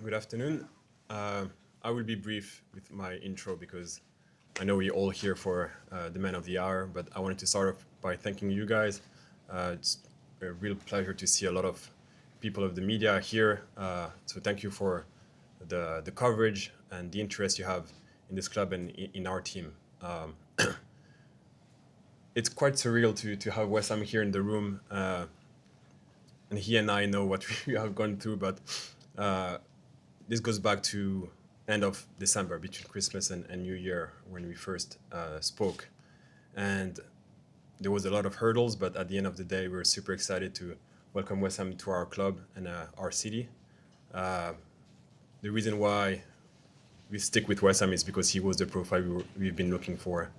Good afternoon. Uh, I will be brief with my intro because I know we're all here for the man of the hour, but I wanted to start off by thanking you guys. It's a real pleasure to see a lot of people of the media here. So thank you for the coverage and the interest you have in this club and in our team. It's quite surreal to have Wessam here in the room, and he and I know what we have gone through, but this goes back to end of December, between Christmas and New Year, when we first spoke. And there was a lot of hurdles, but at the end of the day, we were super excited to welcome Wessam to our club and our city. The reason why we stick with Wessam is because he was the profile we've been looking for.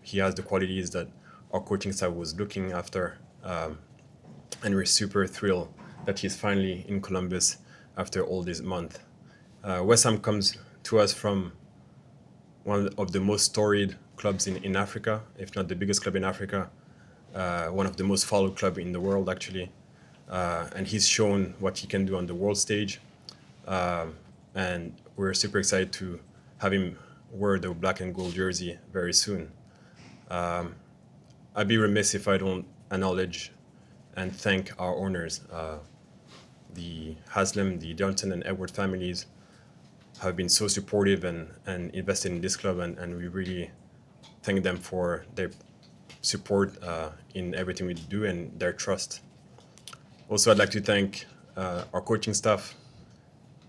He has the qualities that our coaching staff was looking after, and we're super thrilled that he's finally in Columbus after all this month. Wessam comes to us from one of the most storied clubs in Africa, if not the biggest club in Africa, one of the most followed club in the world, actually. And he's shown what he can do on the world stage. And we're super excited to have him wear the black and gold jersey very soon. I'd be remiss if I don't acknowledge and thank our owners. The Haslam, the Johnson and Edward families have been so supportive and invested in this club, and we really thank them for their support in everything we do and their trust. Also, I'd like to thank our coaching staff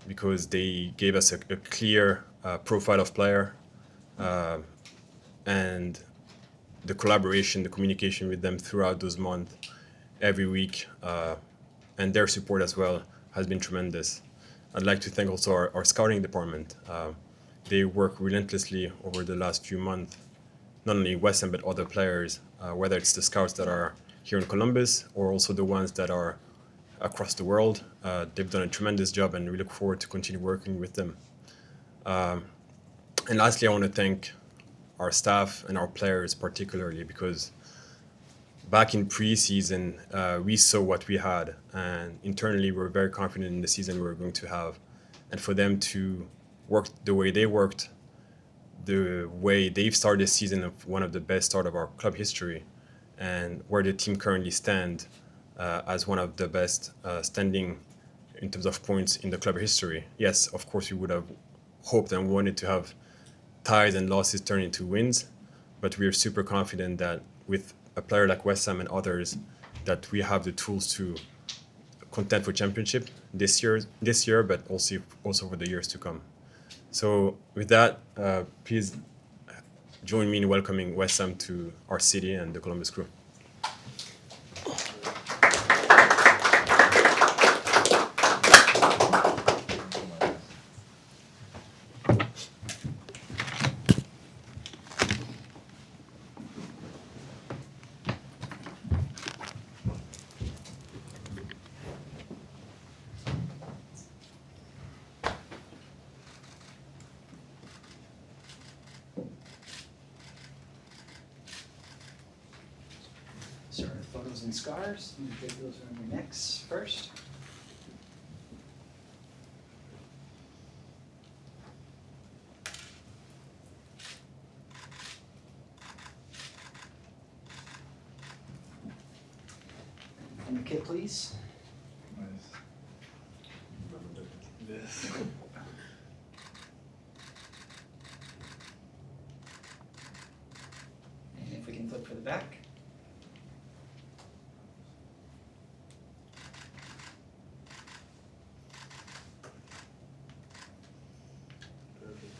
because they gave us a clear profile of player, and the collaboration, the communication with them throughout those months, every week, and their support as well has been tremendous. I'd like to thank also our scouting department. They work relentlessly over the last few months, not only Wessam but other players, whether it's the scouts that are here in Columbus or also the ones that are across the world. They've done a tremendous job, and we look forward to continue working with them. And lastly, I want to thank our staff and our players particularly, because back in pre-season, we saw what we had, and internally we're very confident in the season we were going to have. And for them to work the way they worked, the way they've started the season of one of the best start of our club history, and where the team currently stand as one of the best standing in terms of points in the club history. Yes, of course, we would have hoped and wanted to have ties and losses turn into wins, but we are super confident that with a player like Wessam and others, that we have the tools to contend for championship this year, but also for the years to come. So with that, please join me in welcoming Wessam to our city and the Columbus Crew. Start with photos and scars. You take those on your necks first. And the kit, please. This. And if we can flip for the back.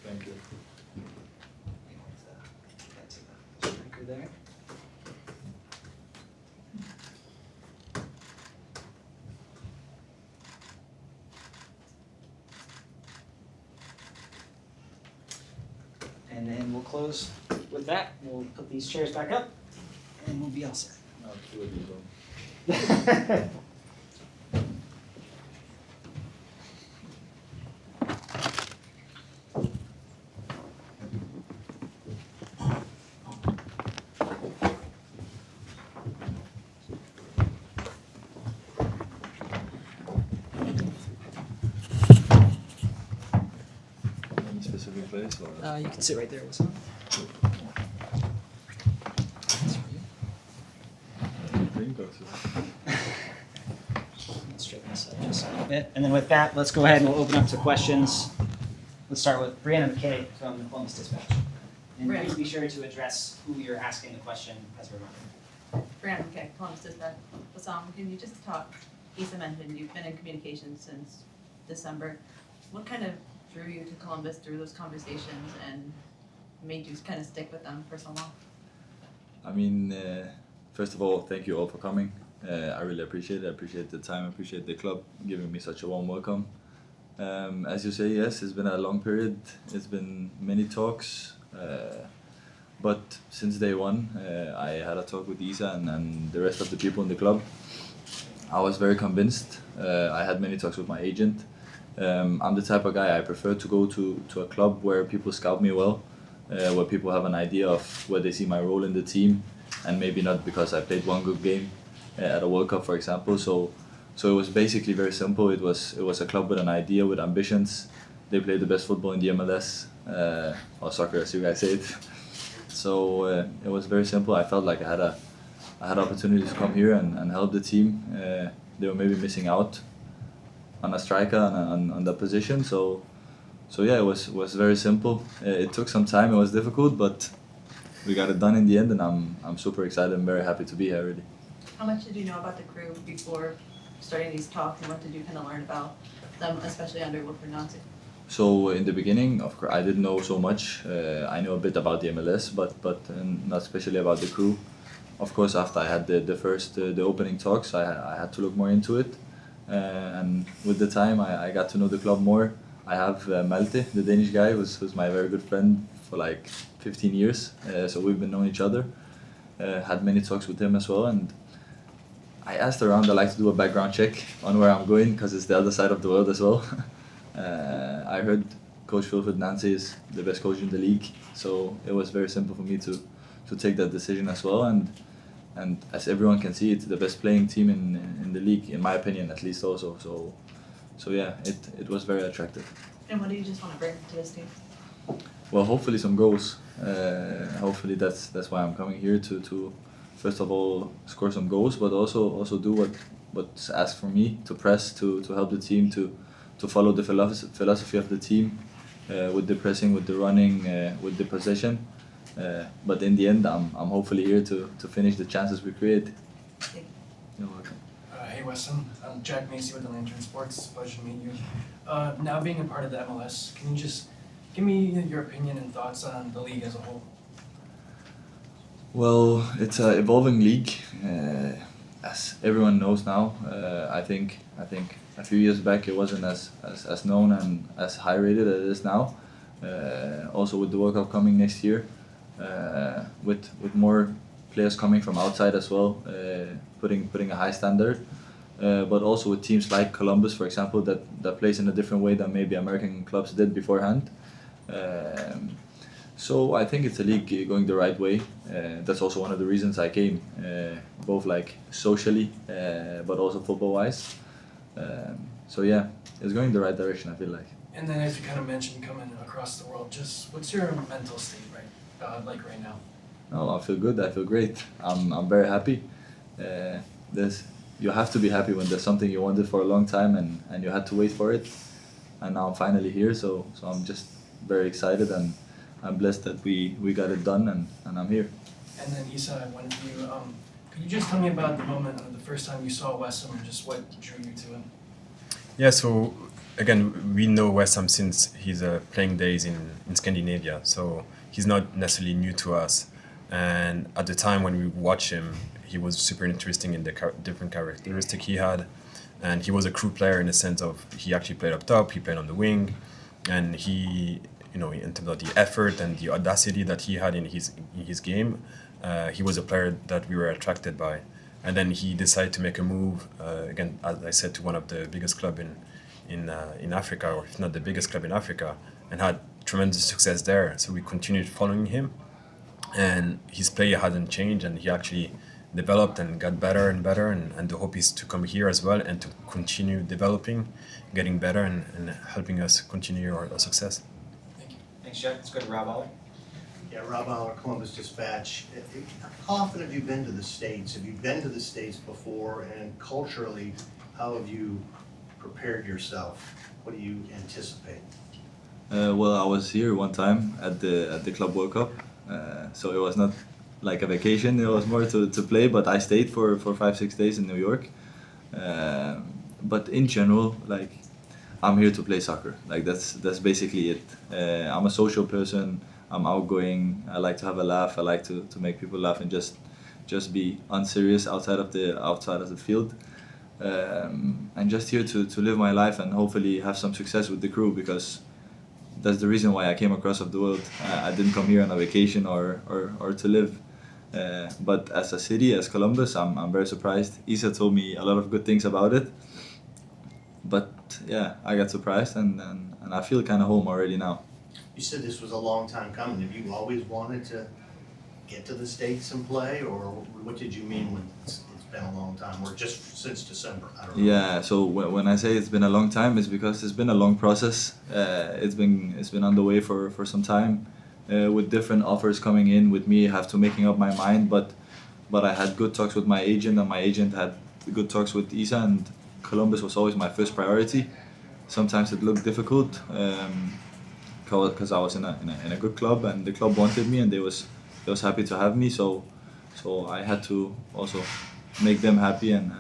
Thank you. That's the striker there. And then we'll close with that. We'll put these chairs back up, and we'll be all set. Absolutely. place or? You can sit right there, Wessam. Let's straighten this up just a little bit. And then with that, let's go ahead and we'll open up to questions. Let's start with Brianna McKay from the Columbus Dispatch. And Brianna. please be sure to address who you're asking the question as a reminder. Brianna, okay, Columbus Dispatch. Wessam, can you just talk, Issa mentioned you've been in communication since December. What kind of drew you to Columbus through those conversations and made you kind of stick with them for so long? I mean, first of all, thank you all for coming. I really appreciate it. I appreciate the time. I appreciate the club giving me such a warm welcome. As you say, yes, it's been a long period. It's been many talks. But since day one, I had a talk with Isa and the rest of the people in the club. I was very convinced. I had many talks with my agent. I'm the type of guy I prefer to go to a club where people scout me well, where people have an idea of where they see my role in the team, and maybe not because I played one good game at a World Cup, for example. So it was basically very simple. It was a club with an idea, with ambitions. They play the best football in the MLS, or soccer as you guys say it. So it was very simple. I felt like I had opportunities to come here and help the team. They were maybe missing out on a striker and on that position. So yeah, it was very simple. It took some time. It was difficult, but we got it done in the end, and I'm super excited and very happy to be here. Really. How much did you know about the crew before starting these talks, and what did you kind of learn about them, especially under Wilfried Nancy? So in the beginning, of course, I didn't know so much. I know a bit about the MLS, but not especially about the crew. Of course, after I had the opening talks, I had to look more into it, and with the time, I got to know the club more. I have Malte, the Danish guy, who's my very good friend for like 15 years. So we've been knowing each other. Had many talks with him as well, and I asked around. I like to do a background check on where I'm going because it's the other side of the world as well. I heard Coach Wilfried Nancy is the best coach in the league, so it was very simple for me to take that decision as well. And as everyone can see, it's the best playing team in the league, in my opinion, at least also. So yeah, it was very attractive. And what do you just want to bring to this team? Well, hopefully some goals. Hopefully that's why I'm coming here to first of all score some goals, but also do what's asked for me, to press, to help the team to follow the philosophy of the team, with the pressing, with the running, with the possession. But in the end, I'm hopefully here to finish the chances we create. You're welcome. Hey Wessam, I'm Jack Macy with the Lantern Sports. Pleasure to meet you. Now being a part of the MLS, can you just give me your opinion and thoughts on the league as a whole? Well, it's an evolving league, as everyone knows now. I think a few years back it wasn't as known and as high rated as it is now. Also with the World Cup coming next year, with more players coming from outside as well, putting a high standard. But also with teams like Columbus, for example, that plays in a different way than maybe American clubs did beforehand. So I think it's a league going the right way. That's also one of the reasons I came, both like socially, but also football-wise. So yeah, it's going the right direction, I feel like. And then as you kind of mentioned, coming across the world, just what's your mental state like right now? No, I feel good. I feel great. I'm very happy. You have to be happy when there's something you wanted for a long time and you had to wait for it, and now I'm finally here. So I'm just very excited, and I'm blessed that we got it done, and I'm here. And then Issa, I wanted you. Could you just tell me about the moment of the first time you saw Wessam, and just what drew you to him? Yeah, so again, we know Wessam since his playing days in Scandinavia, so he's not necessarily new to us. And at the time when we watched him, he was super interesting in the different characteristics he had. And he was a crew player in the sense of he actually played up top, he played on the wing, and he, in terms of the effort and the audacity that he had in his game, he was a player that we were attracted by. And then he decided to make a move, again, as I said, to one of the biggest club in Africa, or if not the biggest club in Africa, and had tremendous success there. So we continued following him, and his play hasn't changed, and he actually developed and got better and better, and the hope is to come here as well and to continue developing, getting better, and helping us continue our success. Thank you. Thanks, Jack. Let's go to Rob Ali. Yeah, Rob Aller, Columbus Dispatch. How often have you been to the States? Have you been to the States before? And culturally, how have you prepared yourself? What do you anticipate? Well, I was here one time at the Club World Cup, so it was not like a vacation. It was more to play, but I stayed for 5-6 days in New York. But in general, like I'm here to play soccer. Like that's basically it. I'm a social person. I'm outgoing. I like to have a laugh. I like to make people laugh and just be unserious outside of the field. I'm just here to live my life and hopefully have some success with the crew, because that's the reason why I came across of the world. I didn't come here on a vacation or to live. But as a city, as Columbus, I'm very surprised. Isa told me a lot of good things about it. But yeah, I got surprised and I feel kind of home already now. You said this was a long time coming. Have you always wanted to get to the States and play, or what did you mean when it's been a long time, or just since December? I don't know. Yeah, so when I say it's been a long time, it's because it's been a long process. It's been underway for some time, with different offers coming in, with me have to making up my mind. But I had good talks with my agent, and my agent had good talks with Isa, and Columbus was always my first priority. Sometimes it looked difficult, because I was in a good club, and the club wanted me, and they was happy to have me. So I had to also make them happy and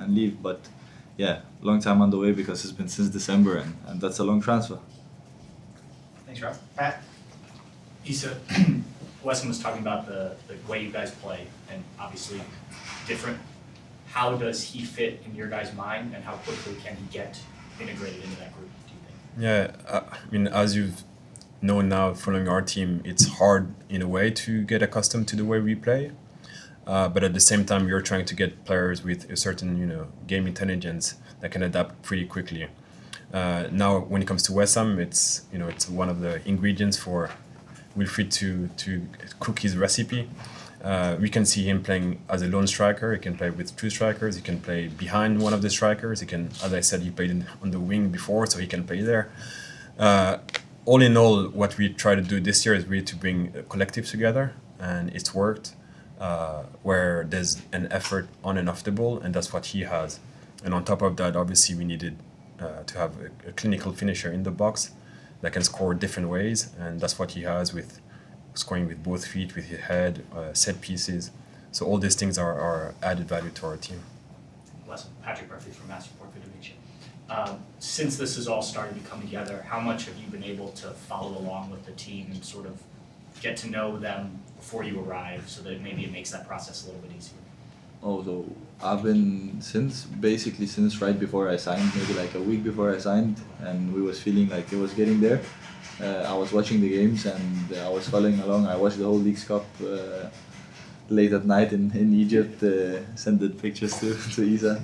leave. But yeah, long time on the way, because it's been since December, and that's a long transfer. Thanks, Rob. Pat? Isa, Wessam was talking about the way you guys play, and obviously different. How does he fit in your guys' mind, and how quickly can he get integrated into that group, do you think? Yeah, I mean, as you've known now, following our team, it's hard in a way to get accustomed to the way we play. But at the same time, you're trying to get players with a certain, game intelligence that can adapt pretty quickly. Now, when it comes to Wessam, it's one of the ingredients for Wilfried to cook his recipe. We can see him playing as a lone striker. He can play with two strikers. He can play behind one of the strikers. He can, as I said, he played on the wing before, so he can play there. All in all, what we try to do this year is really to bring a collective together, and it's worked. Where there's an effort on and off the ball, and that's what he has. And on top of that, obviously, we needed to have a clinical finisher in the box that can score different ways, and that's what he has, with scoring with both feet, with his head, set pieces. So all these things are added value to our team. Wessam, Patrick Murphy from Massport, good to meet you. Since this has all started to come together, how much have you been able to follow along with the team and sort of get to know them before you arrive, so that maybe it makes that process a little bit easier? Oh, so I've been since right before I signed, maybe like a week before I signed, and we was feeling like it was getting there. I was watching the games and I was following along. I watched the whole Leagues Cup late at night in Egypt. Sent the pictures to Isa.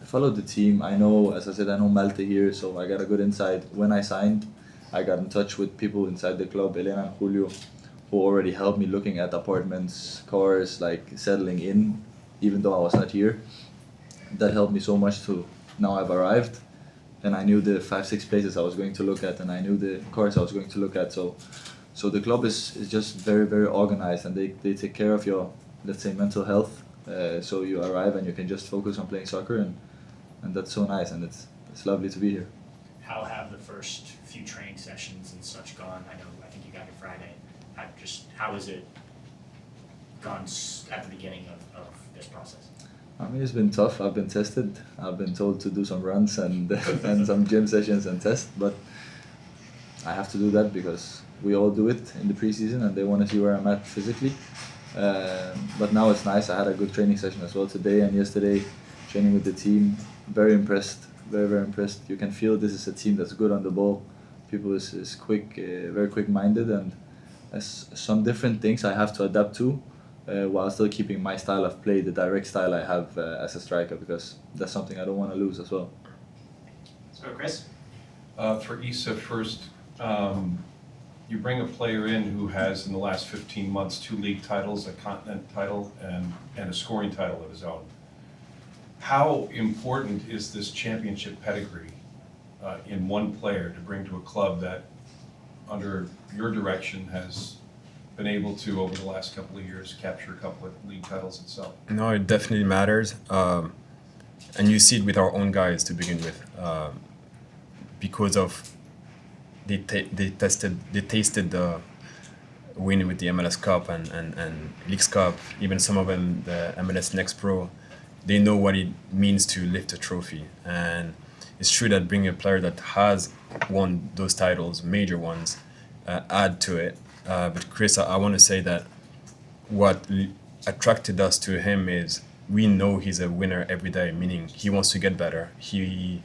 Followed the team. I know, as I said, I know Malte here, so I got a good insight. When I signed, I got in touch with people inside the club, Elena and Julio, who already helped me looking at apartments, cars, like settling in, even though I was not here. That helped me so much to now I've arrived, and I knew the 5-6 places I was going to look at, and I knew the cars I was going to look at. So the club is just very, very organized, and they take care of your, let's say, mental health. So you arrive and you can just focus on playing soccer, and that's so nice, and it's lovely to be here. How have the first few training sessions and such gone? I think you got here Friday. How has it gone at the beginning of this process? I mean, it's been tough. I've been tested. I've been told to do some runs and and some gym sessions and test, but I have to do that because we all do it in the preseason, and they want to see where I'm at physically. But now it's nice. I had a good training session as well today and yesterday, training with the team. Very impressed. Very, very impressed. You can feel this is a team that's good on the ball. People is quick, very quick-minded, and some different things I have to adapt to, while still keeping my style of play, the direct style I have as a striker, because that's something I don't want to lose as well. Let's go, Chris. For Isa first, you bring a player in who has, in the last 15 months, 2 league titles, a continent title, and a scoring title of his own. How important is this championship pedigree in one player to bring to a club that under your direction, has been able to, over the last couple of years, capture a couple of league titles itself? No, it definitely matters. And you see it with our own guys to begin with. Because of they tasted the win with the MLS Cup and Leagues Cup, even some of them the MLS Next Pro, they know what it means to lift a trophy. And it's true that bringing a player that has won those titles, major ones, add to it. But Chris, I want to say that what attracted us to him is we know he's a winner every day, meaning he wants to get better. He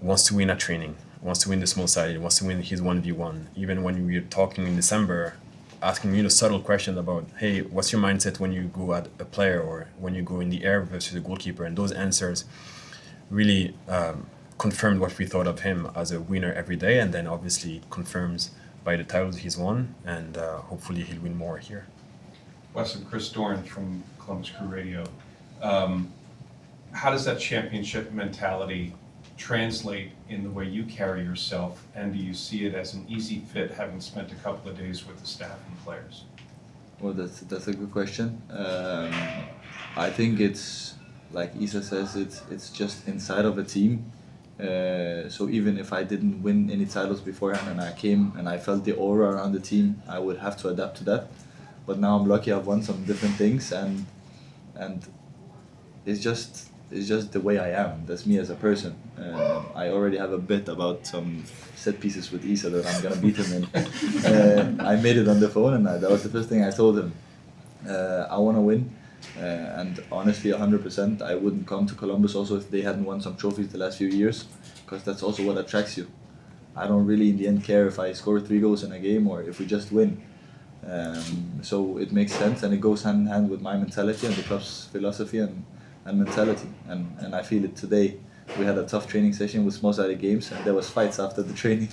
wants to win at training, wants to win the small side, wants to win his 1v1. Even when we were talking in December, asking subtle questions about, hey, what's your mindset when you go at a player or when you go in the air versus a goalkeeper? And those answers really confirmed what we thought of him as a winner every day, and then obviously it confirms by the titles he's won, and hopefully he'll win more here. Wessam, Chris Dorn from Columbus Crew Radio. How does that championship mentality translate in the way you carry yourself, and do you see it as an easy fit, having spent a couple of days with the staff and players? Well, that's a good question. I think it's like Isa says, it's just inside of a team. So even if I didn't win any titles beforehand and I came and I felt the aura around the team, I would have to adapt to that. But now I'm lucky I've won some different things, and it's just the way I am. That's me as a person. I already have a bit about some set pieces with Isa that I'm gonna beat him in. I made it on the phone, and that was the first thing I told him. I want to win, and honestly, 100%, I wouldn't come to Columbus also if they hadn't won some trophies the last few years, because that's also what attracts you. I don't really, in the end, care if I score 3 goals in a game or if we just win. So it makes sense, and it goes hand in hand with my mentality and the club's philosophy and mentality, and I feel it today. We had a tough training session with small-sided games, and there was fights after the training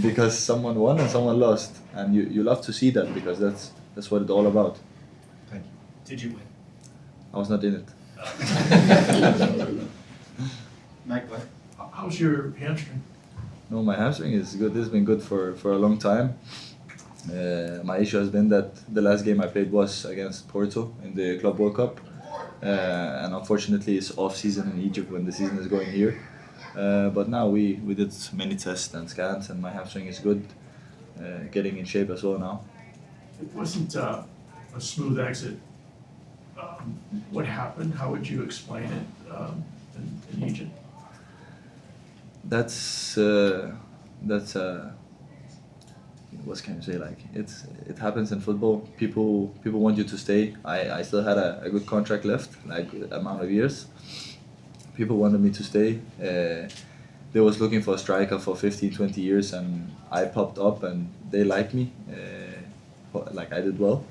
because someone won and someone lost, and you love to see that, because that's what it's all about. Thank you. Did you win? I was not in it. Mike, what? How's your hamstring? No, my hamstring is good. It's been good for a long time. My issue has been that the last game I played was against Porto in the Club World Cup, and unfortunately it's off season in Egypt when the season is going here. But now we did many tests and scans, and my hamstring is good, getting in shape as well now. It wasn't a smooth exit. What happened? How would you explain it in Egypt? That's what can you say? Like it happens in football. People want you to stay. I still had a good contract left, like amount of years. People wanted me to stay. They was looking for a striker for 15, 20 years, and I popped up, and they liked me. Like I did well.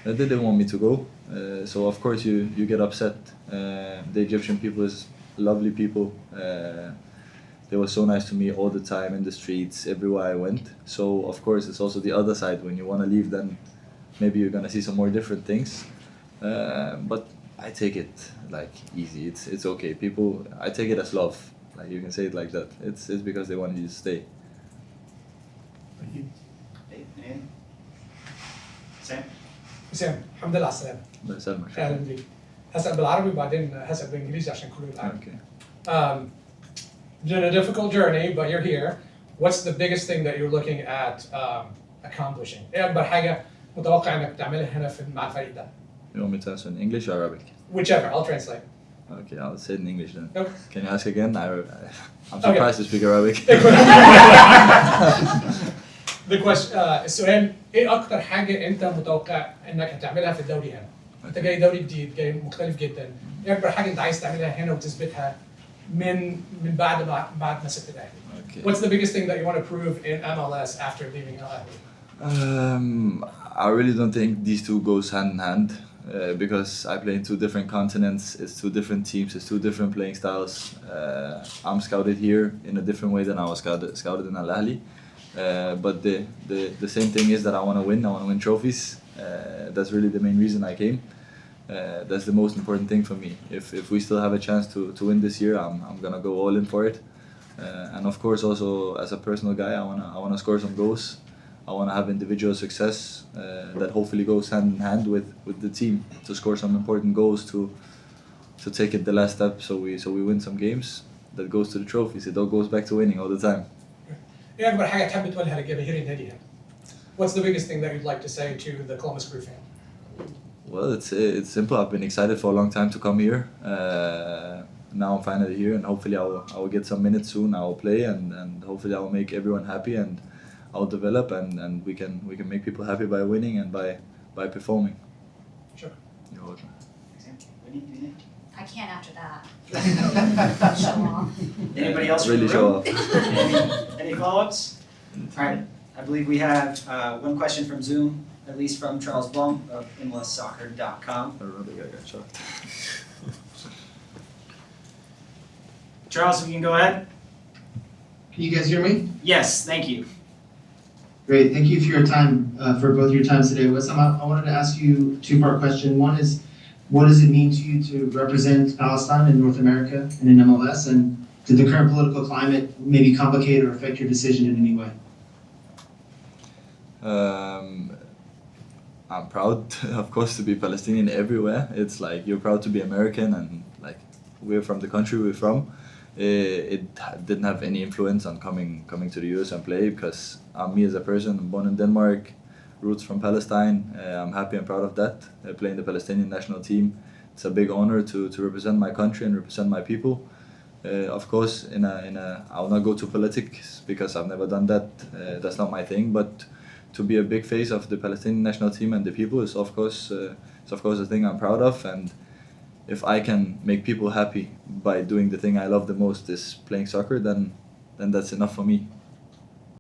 They didn't want me to go. So of course you get upset. The Egyptian people is lovely people. They were so nice to me all the time in the streets, everywhere I went. So of course it's also the other side. When you want to leave, then maybe you're gonna see some more different things. But I take it like easy. It's okay. I take it as love. Like you can say it like that. It's because they want you to stay. Thank you. Hey, Sam? حسام الحمد لله على السلامة. الله يسلمك. أهلا بيك. هسأل بالعربي وبعدين هسأل بالإنجليزي عشان كله يبقى عارف. Okay. It's been a difficult journey, but you're here. What's the biggest thing that you're looking at accomplishing? إيه أكبر حاجة متوقع إنك تعملها هنا مع الفريق ده? You want me to answer in English or Arabic? Whichever, I'll translate. Okay, I'll say it in English then. Okay. Can you ask again? I'm surprised to speak Arabic. The question, السؤال إيه أكتر حاجة أنت متوقع إنك هتعملها في الدوري هنا؟ أنت جاي دوري جديد، جاي مختلف جدا. إيه أكبر حاجة أنت عايز تعملها هنا وتثبتها من بعد ما سبت الأهلي؟ Okay. What's the biggest thing that you want to prove in MLS after leaving Al Ahly? I really don't think these two goes hand in hand because I play in 2 different continents. It's 2 different teams. It's 2 different playing styles. I'm scouted here in a different way than I was scouted in Al Ahly. But the same thing is that I want to win. I want to win trophies. That's really the main reason I came. That's the most important thing for me. If we still have a chance to win this year, I'm gonna go all in for it. And of course, also as a personal guy, I wanna score some goals. I wanna have individual success that hopefully goes hand in hand with the team to score some important goals to take it the last step. So we win some games. That goes to the trophies. It all goes back to winning all the time. ايه اكبر حاجه تحب تقولها لجماهير النادي هنا؟ What's the biggest thing that you'd like to say to the Columbus Crew fan? Well, it's simple. I've been excited for a long time to come here. Now I'm finally here, and hopefully I will get some minutes soon. I will play, and hopefully I will make everyone happy, and I will develop, and we can make people happy by winning and by performing. Sure. You're welcome. I can't after that. Show off. Anybody else Really from the room? show Any follow-ups? All right, I believe we have one question from Zoom, at least from Charles Blum of MLSsoccer.com. I don't think I got shocked. Charles, we can go ahead? Can you guys hear me? Yes, thank you. Great, thank you for your time, for both your times today. Wessam, I wanted to ask you a two-part question. One is, what does it mean to you to represent Palestine in North America and in MLS? And did the current political climate maybe complicate or affect your decision in any way? I'm proud, of course, to be Palestinian everywhere. It's like you're proud to be American, and like we're from the country we're from. It didn't have any influence on coming to the US and play because I'm me as a person. I'm born in Denmark, roots from Palestine. I'm happy and proud of that. Playing the Palestinian national team, it's a big honor to represent my country and represent my people. Of course, I will not go to politics because I've never done that. That's not my thing. But to be a big face of the Palestinian national team and the people is of course a thing I'm proud of. And if I can make people happy by doing the thing I love the most is playing soccer, then that's enough for me.